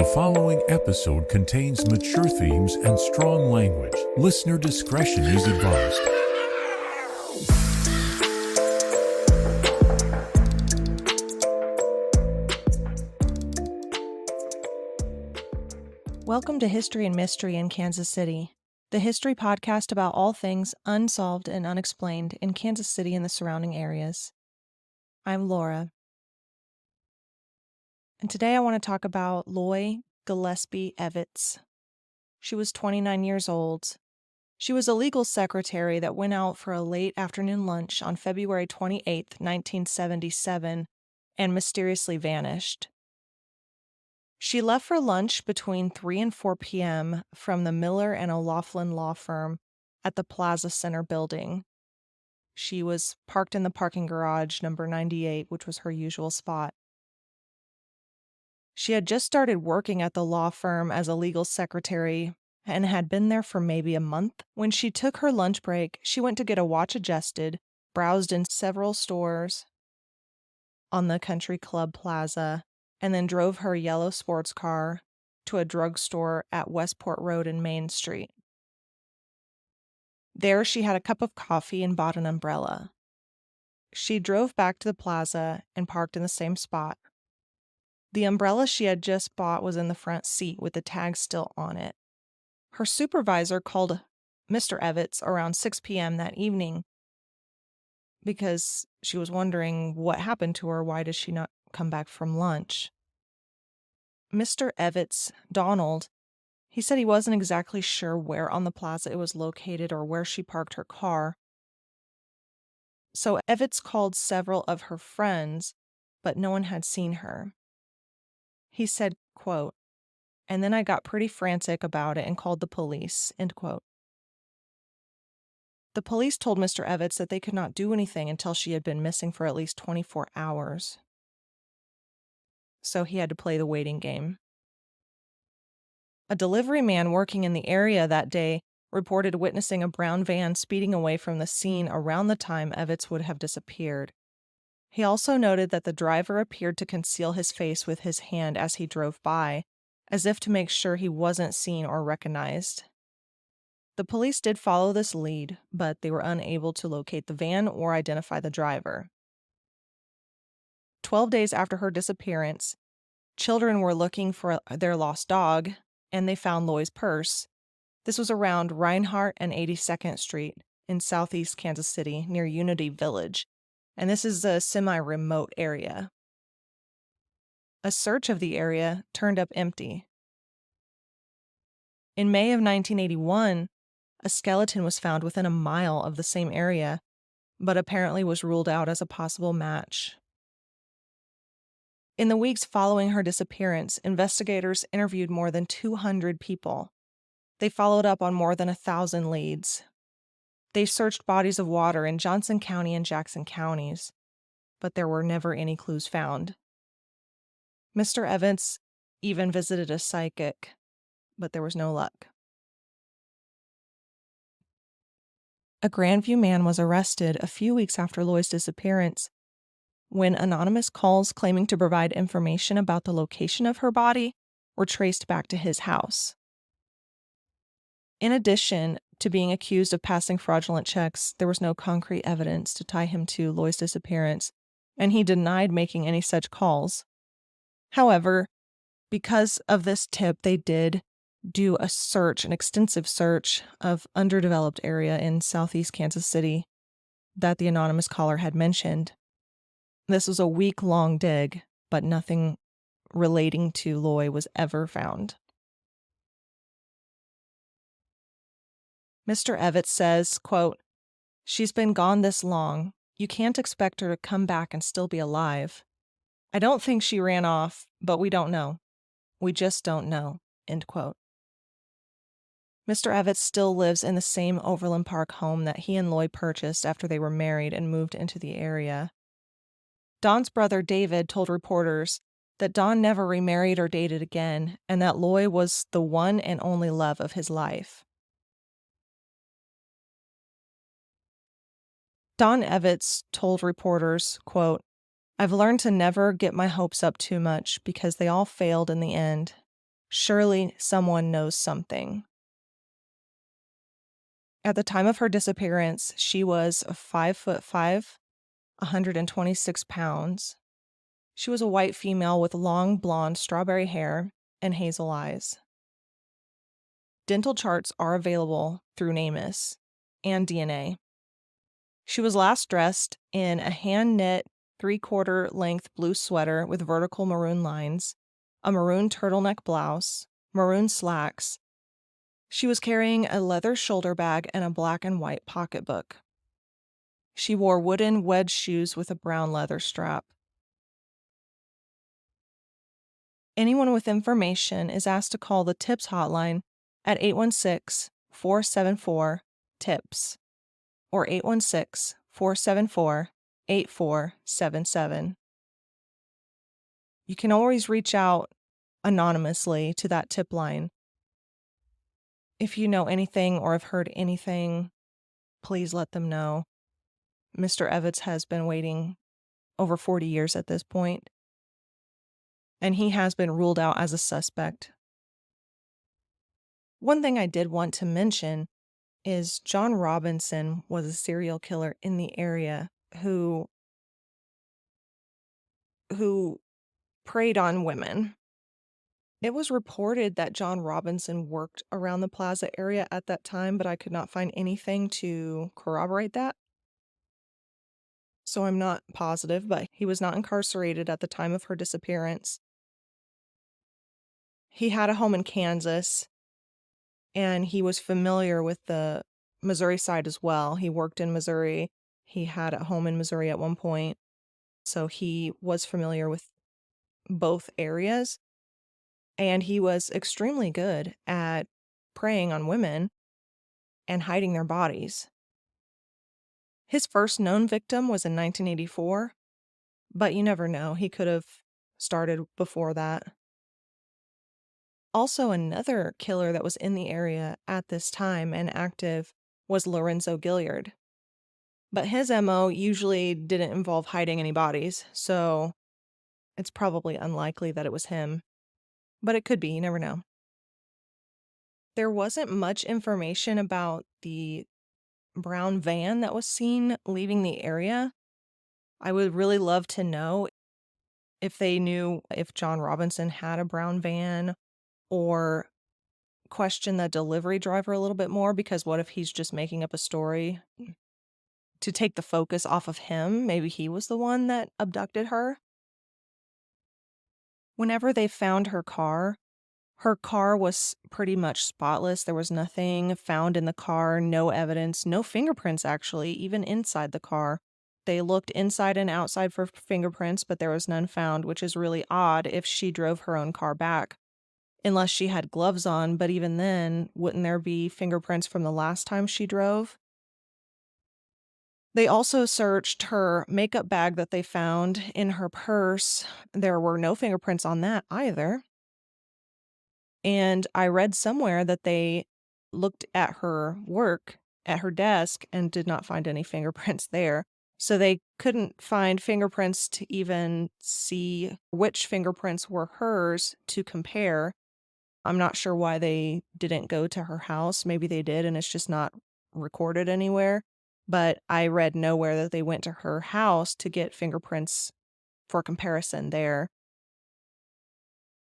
The following episode contains mature themes and strong language. Listener discretion is advised. Welcome to History and Mystery in Kansas City, the history podcast about all things unsolved and unexplained in Kansas City and the surrounding areas. I'm Laura, and today I want to talk about Loy Gillespie Evitts. She was 29 years old. She was a legal secretary that went out for a late afternoon lunch on February 28, 1977, and mysteriously vanished. She left for lunch between 3 and 4 p.m. from the Miller and O'Laughlin law firm at the Plaza Center building. She was parked in the parking garage number 98, which was her usual spot. She had just started working at the law firm as a legal secretary and had been there for maybe a month. When she took her lunch break, she went to get a watch adjusted, browsed in several stores on the Country Club Plaza, and then drove her yellow sports car to a drugstore at Westport Road and Main Street. There she had a cup of coffee and bought an umbrella. She drove back to the plaza and parked in the same spot. The umbrella she had just bought was in the front seat with the tag still on it. Her supervisor called Mr. Evitts around 6 p.m. that evening because she was wondering what happened to her. Why did she not come back from lunch? Mr. Evitts, Donald, he said he wasn't exactly sure where on the plaza it was located or where she parked her car. So Evitts called several of her friends, but no one had seen her. He said, quote, "And then I got pretty frantic about it and called the police," end quote. The police told Mr. Evitts that they could not do anything until she had been missing for at least 24 hours. So he had to play the waiting game. A delivery man working in the area that day reported witnessing a brown van speeding away from the scene around the time Evitts would have disappeared. He also noted that the driver appeared to conceal his face with his hand as he drove by, as if to make sure he wasn't seen or recognized. The police did follow this lead, but they were unable to locate the van or identify the driver. 12 days after her disappearance, children were looking for their lost dog, and they found Loy's purse. This was around Reinhardt and 82nd Street in southeast Kansas City near Unity Village, and this is a semi-remote area. A search of the area turned up empty. In May of 1981, a skeleton was found within a mile of the same area, but apparently was ruled out as a possible match. In the weeks following her disappearance, investigators interviewed more than 200 people. They followed up on more than 1,000 leads. They searched bodies of water in Johnson County and Jackson counties, but there were never any clues found. Mr. Evitts even visited a psychic, but there was no luck. A Grandview man was arrested a few weeks after Loy's disappearance when anonymous calls claiming to provide information about the location of her body were traced back to his house. In addition to being accused of passing fraudulent checks, there was no concrete evidence to tie him to Loy's disappearance, and he denied making any such calls. However, because of this tip, they did do a search, an extensive search of underdeveloped area in southeast Kansas City that the anonymous caller had mentioned. This was a week-long dig, but nothing relating to Loy was ever found. Mr. Evitts says, quote, "She's been gone this long. You can't expect her to come back and still be alive. I don't think she ran off, but we don't know. We just don't know," end quote. Mr. Evitts still lives in the same Overland Park home that he and Loy purchased after they were married and moved into the area. Don's brother David told reporters that Don never remarried or dated again, and that Loy was the one and only love of his life. Don Evitts told reporters, quote, "I've learned to never get my hopes up too much because they all failed in the end. Surely someone knows something. At the time of her disappearance, she was 5'5", 126 pounds. She was a white female with long blonde strawberry hair and hazel eyes. Dental charts are available through NamUs and DNA. She was last dressed in a hand-knit 3/4 length blue sweater with vertical maroon lines, a maroon turtleneck blouse, maroon slacks. She was carrying a leather shoulder bag and a black and white pocketbook. She wore wooden wedge shoes with a brown leather strap. Anyone with information is asked to call the TIPS hotline at 816-474-TIPS or 816-474-8477. You can always reach out anonymously to that tip line. If you know anything or have heard anything, please let them know. Mr. Evitts has been waiting over 40 years at this point, and he has been ruled out as a suspect. One thing I did want to mention is John Robinson was a serial killer in the area who preyed on women. It was reported that John Robinson worked around the plaza area at that time, but I could not find anything to corroborate that. So I'm not positive, but he was not incarcerated at the time of her disappearance. He had a home in Kansas, and he was familiar with the Missouri side as well. He worked in Missouri. He had a home in Missouri at one point. So he was familiar with both areas. And he was extremely good at preying on women and hiding their bodies. His first known victim was in 1984, but you never know. He could have started before that. Also, another killer that was in the area at this time and active was Lorenzo Gilliard. But his MO usually didn't involve hiding any bodies, so it's probably unlikely that it was him. But it could be, you never know. There wasn't much information about the brown van that was seen leaving the area. I would really love to know if they knew if John Robinson had a brown van, or question the delivery driver a little bit more, because what if he's just making up a story to take the focus off of him? Maybe he was the one that abducted her. Whenever they found her car was pretty much spotless. There was nothing found in the car, no evidence, no fingerprints actually, even inside the car. They looked inside and outside for fingerprints, but there was none found, which is really odd if she drove her own car back. Unless she had gloves on, but even then, wouldn't there be fingerprints from the last time she drove? They also searched her makeup bag that they found in her purse. There were no fingerprints on that either. And I read somewhere that they looked at her work, at her desk, and did not find any fingerprints there. So they couldn't find fingerprints to even see which fingerprints were hers to compare. I'm not sure why they didn't go to her house. Maybe they did and it's just not recorded anywhere. But I read nowhere that they went to her house to get fingerprints for comparison there.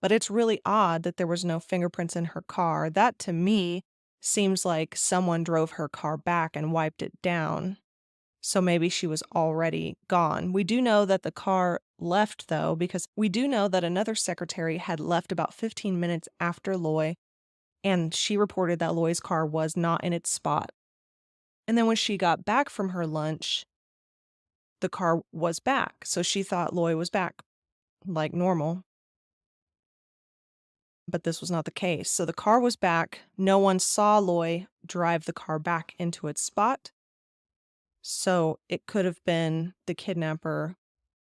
But it's really odd that there was no fingerprints in her car. That, to me, seems like someone drove her car back and wiped it down. So maybe she was already gone. We do know that the car left, though, because we do know that another secretary had left about 15 minutes after Loy, and she reported that Loy's car was not in its spot. And then when she got back from her lunch, the car was back. So she thought Loy was back like normal. But this was not the case. So the car was back. No one saw Loy drive the car back into its spot. So it could have been the kidnapper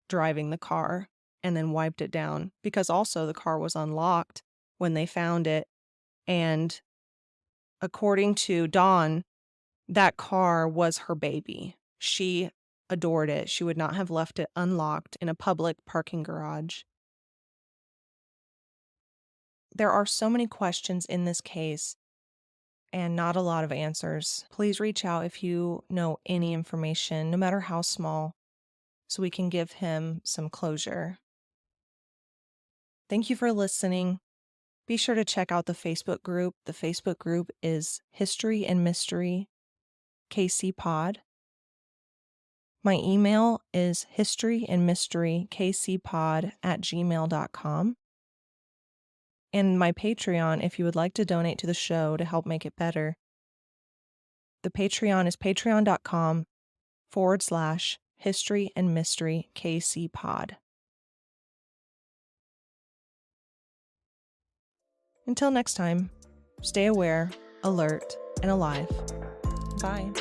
driving the car and then wiped it down, because also the car was unlocked when they found it. And according to Dawn, that car was her baby. She adored it. She would not have left it unlocked in a public parking garage. There are so many questions in this case and not a lot of answers. Please reach out if you know any information, no matter how small, so we can give him some closure. Thank you for listening. Be sure to check out the Facebook group. The Facebook group is History and Mystery KC-pod. My email is historyandmysterykcpod@gmail.com. And my Patreon, if you would like to donate to the show to help make it better. The Patreon is patreon.com/historyandmysterykcpod. Until next time, stay aware, alert, and alive. Bye.